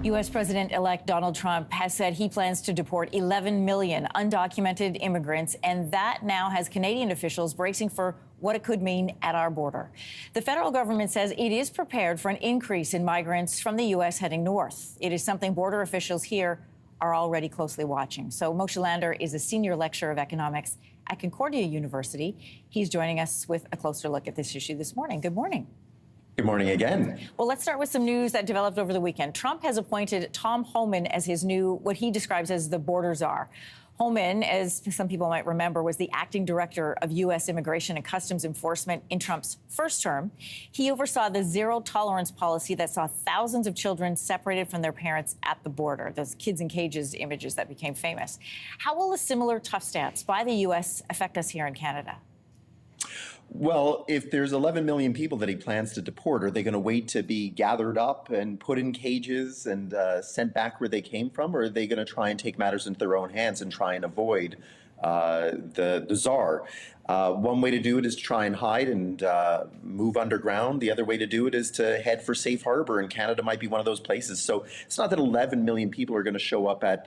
U.S. President-elect Donald Trump has said he plans to deport 11 million undocumented immigrants, and that now has Canadian officials bracing for what it could mean at our border. The federal government says it is prepared for an increase in migrants from the U.S. heading north. It is something border officials here are already closely watching. So Moshe Lander is a senior lecturer of economics at Concordia University. He's joining us with a closer look at this issue this morning. Good morning. Good morning again. Well, let's start with some news that developed over the weekend. Trump has appointed Tom Homan as his new, what he describes as the border czar. Homan, as some people might remember, was the acting director of U.S. Immigration and Customs Enforcement in Trump's first term. He oversaw the zero-tolerance policy that saw thousands of children separated from their parents at the border, those kids in cages images that became famous. How will a similar tough stance by the U.S. affect us here in Canada? Well, if there's 11 million people that he plans to deport, are they going to wait to be gathered up and put in cages and sent back where they came from? Or are they going to try and take matters into their own hands and try and avoid the czar? One way to do it is to try and hide and move underground. The other way to do it is to head for safe harbor, and Canada might be one of those places. So it's not that 11 million people are going to show up at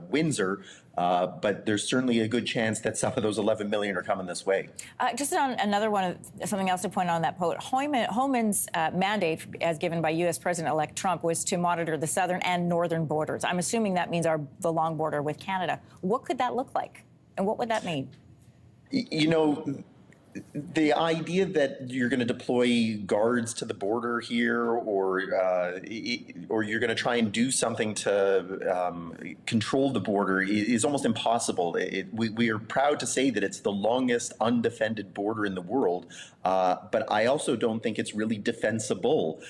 Windsor, but there's certainly a good chance that some of those 11 million are coming this way. Just on another one, something else to point out on that point, Homan's mandate, as given by U.S. President-elect Trump, was to monitor the southern and northern borders. I'm assuming that means the long border with Canada. What could that look like, and what would that mean? You know, the idea that you're going to deploy guards to the border here, or you're going to try and do something to control the border is almost impossible. We are proud to say that it's the longest undefended border in the world, but I also don't think it's really defensible.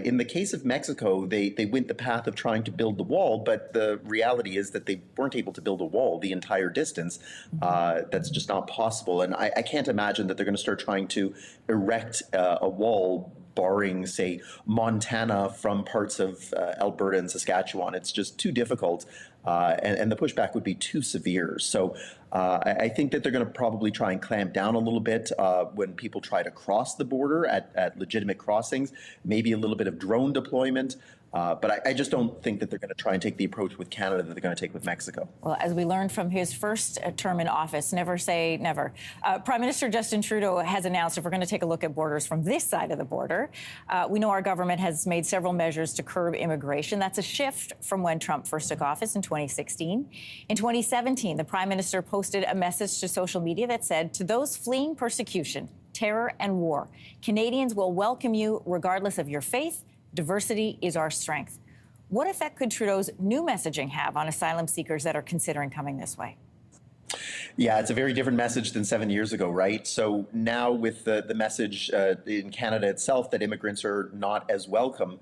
In the case of Mexico, they went the path of trying to build the wall, but the reality is that they weren't able to build a wall the entire distance. That's just not possible. And I can't imagine that they're going to start trying to erect a wall barring, say, Montana from parts of Alberta and Saskatchewan. It's just too difficult, and the pushback would be too severe. So I think that they're going to probably try and clamp down a little bit when people try to cross the border at legitimate crossings, maybe a little bit of drone deployment. But I just don't think that they're going to try and take the approach with Canada that they're going to take with Mexico. Well, as we learned from his first term in office, never say never. Prime Minister Justin Trudeau has announced, if we're going to take a look at borders from this side of the border, we know our government has made several measures to curb immigration. That's a shift from when Trump first took office in 2016. In 2017, the Prime Minister posted a message to social media that said, "To those fleeing persecution, terror, and war, Canadians will welcome you regardless of your faith. Diversity is our strength." What effect could Trudeau's new messaging have on asylum seekers that are considering coming this way? Yeah, it's a very different message than 7 years ago, right? So now with the message in Canada itself that immigrants are not as welcome,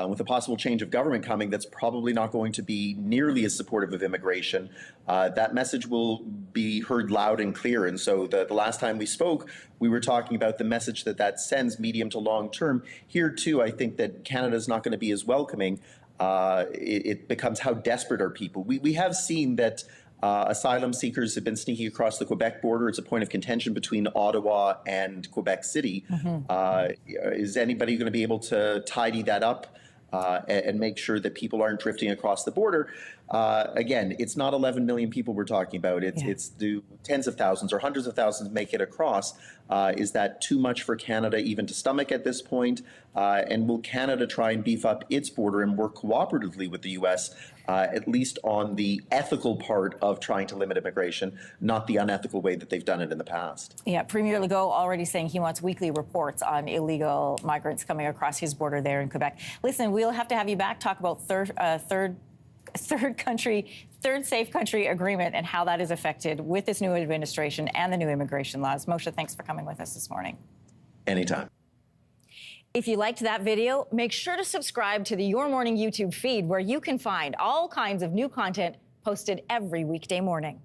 with a possible change of government coming that's probably not going to be nearly as supportive of immigration, that message will be heard loud and clear. And so the last time we spoke, we were talking about the message that sends medium to long term. Here, too, I think that Canada is not going to be as welcoming. It becomes how desperate are people. We have seen that asylum seekers have been sneaking across the Quebec border. It's a point of contention between Ottawa and Quebec City. Is anybody going to be able to tidy that up and make sure that people aren't drifting across the border? Again, it's not 11 million people we're talking about. It's do tens of thousands or hundreds of thousands make it across. Is that too much for Canada even to stomach at this point? And will Canada try and beef up its border and work cooperatively with the U.S., at least on the ethical part of trying to limit immigration, not the unethical way that they've done it in the past? Yeah, Premier Legault already saying he wants weekly reports on illegal migrants coming across his border there in Quebec. Listen, we'll have to have you back, talk about third safe country agreement and how that is affected with this new administration and the new immigration laws. Moshe, thanks for coming with us this morning. Anytime. If you liked that video, make sure to subscribe to the Your Morning YouTube feed, where you can find all kinds of new content posted every weekday morning.